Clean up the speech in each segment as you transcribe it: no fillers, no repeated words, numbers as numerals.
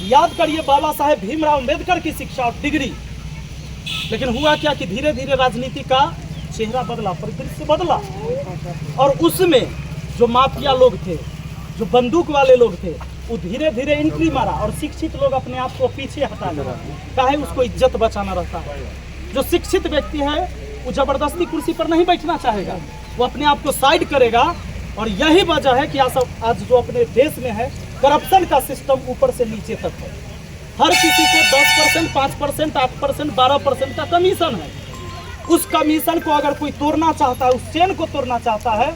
याद करिए बाबा साहेब भीमराव अंबेडकर की शिक्षा और डिग्री। लेकिन हुआ क्या कि धीरे धीरे राजनीति का चेहरा बदला, परिदृश्य बदला, और उसमें जो माफिया लोग थे, जो बंदूक वाले लोग थे, वो धीरे धीरे एंट्री मारा और शिक्षित लोग अपने आप को पीछे हटा लगा। काहे उसको इज्जत बचाना रहता है। जो शिक्षित व्यक्ति है वो जबरदस्ती कुर्सी पर नहीं बैठना चाहेगा, वो अपने आप को साइड करेगा। और यही वजह है कि आज जो अपने देश में है करप्शन का सिस्टम ऊपर से नीचे तक है। हर किसी को 10%, 5%, 8%, 12% का कमीशन है। उस कमीशन को अगर कोई तोड़ना चाहता है, उस चेन को तोड़ना चाहता है,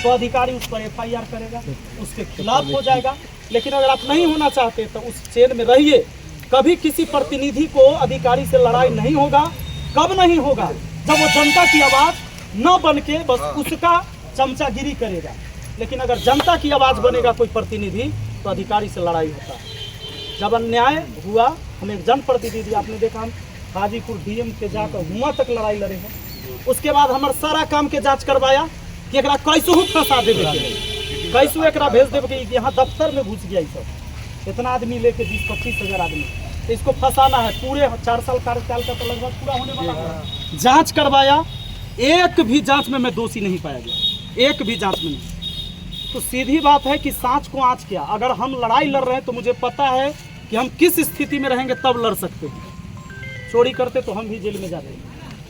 तो अधिकारी उस पर FIR करेगा, उसके खिलाफ हो जाएगा। लेकिन अगर आप नहीं होना चाहते तो उस चेन में रहिए। कभी किसी प्रतिनिधि को अधिकारी से लड़ाई नहीं होगा। कब नहीं होगा? जब वो जनता की आवाज न बन के बस उसका चमचागिरी करेगा। लेकिन अगर जनता की आवाज बनेगा कोई प्रतिनिधि तो अधिकारी से लड़ाई होता है। जब अन्याय हुआ, हम एक जनप्रतिनिधि, आपने देखा हम हाजीपुर DM के जाकर हुआ तक लड़ाई लड़े हैं। उसके बाद हमारे सारा काम के जांच करवाया कि एकरा कैसे फंसा देवे के, कैसे एकरा भेज देवे कि यहाँ दफ्तर में घुस गया। सब इतना आदमी लेके 20-25 हज़ार आदमी, तो इसको फंसाना है। पूरे 4 साल कार्यकाल का तो लगभग पूरा होने वाला है। जांच करवाया, एक भी जांच में मैं दोषी नहीं पाया गया, एक भी जांच में नहीं। तो सीधी बात है कि सांच को आँच क्या। अगर हम लड़ाई लड़ रहे हैं तो मुझे पता है कि हम किस स्थिति में रहेंगे तब लड़ सकते हैं। चोरी करते तो हम भी जेल में जाते,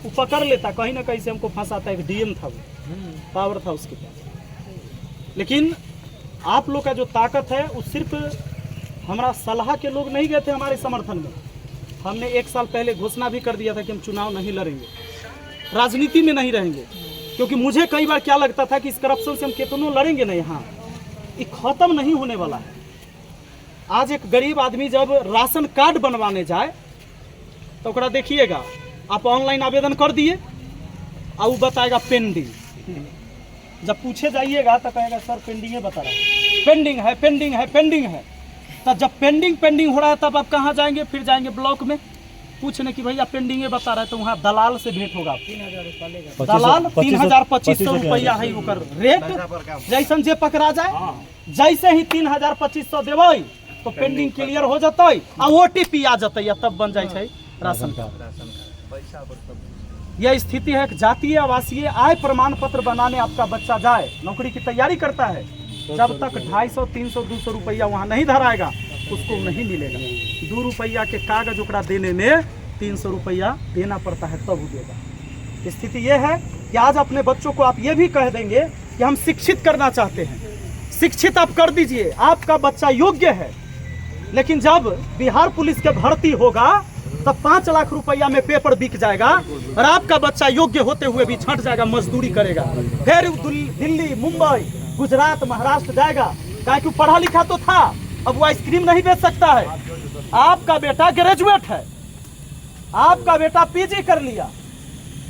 वो पकड़ लेता, कहीं ना कहीं से हमको फंसाता। एक DM था, वो पावर था उसके पास। लेकिन आप लोग का जो ताकत है वो सिर्फ हमारा सलाह के लोग नहीं गए थे हमारे समर्थन में। हमने 1 साल पहले घोषणा भी कर दिया था कि हम चुनाव नहीं लड़ेंगे, राजनीति में नहीं रहेंगे। क्योंकि मुझे कई बार क्या लगता था कि इस करप्शन से हम कितनों लड़ेंगे नहीं, हाँ ये खत्म नहीं होने वाला है। आज एक गरीब आदमी जब राशन कार्ड बनवाने जाए तो ओकरा देखिएगा, आप ऑनलाइन आवेदन कर दिए और वो बताएगा पेंडिंग। जब पूछे जाइएगा तो कहेगा सर पेंडिंग बता रहा है, पेंडिंग है, पेंडिंग है, पेंडिंग है। तब जब पेंडिंग हो रहा है तब आप कहाँ जाएंगे? फिर जाएंगे ब्लॉक में पूछने की भैया पेंडिंग बता रहा है, तो वहाँ दलाल से भेंट होगा। 3000 दलाल 3000-2500 रुपया है ओकर रेट। जैसन जे पकड़ा जाए, जैसे ही 3000-2500 देवे तो पेंडिंग क्लियर हो जाता है और OTP आ जाता है, तब बन जाए राशन कार्ड। यह स्थिति है। जातीय आवासीय आय प्रमाण पत्र बनाने आपका बच्चा जाए, नौकरी की तैयारी करता है, जब तक 250, 300, 200 रुपया वहाँ नहीं धराएगा उसको नहीं मिलेगा। 2 रुपया के कागज ओकरा देने में 300 रुपया देना पड़ता है, तब वो देगा। स्थिति ये है कि आज अपने बच्चों को आप ये भी कह देंगे कि हम शिक्षित करना चाहते हैं, शिक्षित आप कर दीजिए, आपका बच्चा योग्य है। लेकिन जब बिहार पुलिस के भर्ती होगा तब 5 लाख रुपया में पेपर बिक जाएगा और आपका बच्चा योग्य होते हुए भी छंट जाएगा, मजदूरी करेगा। फिर दिल्ली, मुंबई, गुजरात, महाराष्ट्र जाएगा, कहा कि पढ़ा लिखा तो था, अब वो आइसक्रीम नहीं बेच सकता है। आपका बेटा ग्रेजुएट है, आपका बेटा PG कर लिया,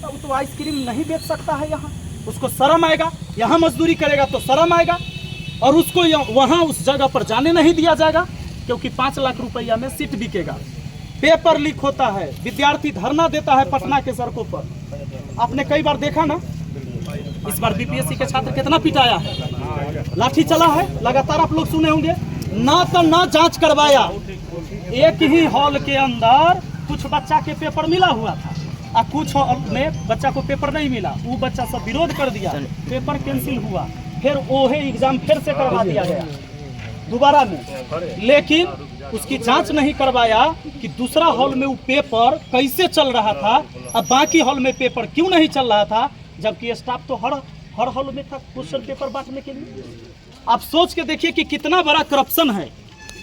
तब तो आइसक्रीम नहीं बेच सकता है। यहाँ उसको शर्म आएगा, यहाँ मजदूरी करेगा तो शर्म आएगा, और उसको वहाँ उस जगह पर जाने नहीं दिया जाएगा, क्योंकि 5 लाख रुपया में सीट बिकेगा। पेपर लीक होता है, विद्यार्थी धरना देता है पटना के सड़कों पर। आपने कई बार देखा ना, इस बार BPSC के छात्र कितना पिटाया है, लाठी चला है, लगातार आप लोग सुने होंगे। ना तो ना जांच करवाया, एक ही हॉल के अंदर कुछ बच्चा के पेपर मिला हुआ था और कुछ हॉल में बच्चा को पेपर नहीं मिला। वो बच्चा सब विरोध कर दिया, पेपर कैंसिल हुआ, फिर ओहे एग्जाम फिर से करवा दिया गया दोबारा में। लेकिन उसकी जांच नहीं करवाया कि दूसरा हॉल में वो पेपर कैसे चल रहा था और बाकी हॉल में पेपर क्यों नहीं चल रहा था, जबकि स्टाफ तो हर हॉल में था क्वेश्चन पेपर बांटने के लिए। आप सोच के देखिए कि कितना बड़ा करप्शन है।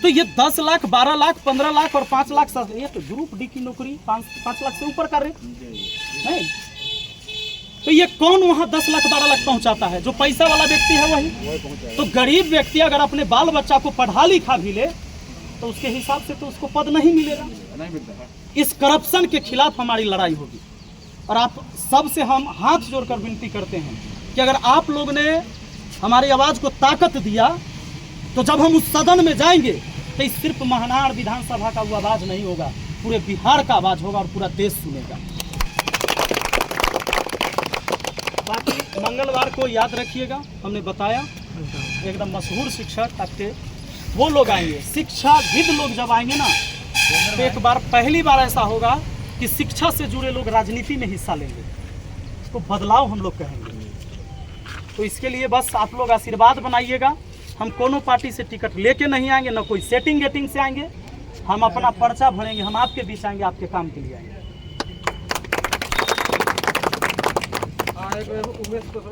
तो ये 10 लाख, 12 लाख, 15 लाख और 5 लाख, ये तो ग्रुप D की नौकरी 5 लाख से ऊपर का रेट नहीं। तो ये कौन वहाँ 10 लाख 12 लाख पहुँचाता है? जो पैसा वाला व्यक्ति है वही। तो गरीब व्यक्ति अगर अपने बाल बच्चा को पढ़ा लिखा भी ले तो उसके हिसाब से तो उसको पद नहीं मिलेगा। इस करप्शन के खिलाफ हमारी लड़ाई होगी। और आप सबसे हम हाथ जोड़कर विनती करते हैं कि अगर आप लोग ने हमारी आवाज़ को ताकत दिया तो जब हम उस सदन में जाएंगे तो सिर्फ महानार विधानसभा का वो आवाज़ नहीं होगा, पूरे बिहार का आवाज़ होगा और पूरा देश सुनेगा। बाकी मंगलवार को याद रखिएगा, हमने बताया एकदम मशहूर शिक्षक आपके वो लोग आएंगे। शिक्षाविद लोग जब आएंगे ना, तो एक बार पहली बार ऐसा होगा कि शिक्षा से जुड़े लोग राजनीति में हिस्सा लेंगे। इसको बदलाव हम लोग कहेंगे। तो इसके लिए बस आप लोग आशीर्वाद बनाइएगा। हम कोनो पार्टी से टिकट लेके नहीं आएंगे, ना कोई सेटिंग गेटिंग से आएंगे। हम अपना पर्चा भरेंगे, हम आपके बीच आएंगे, आपके काम के लिए आएंगे।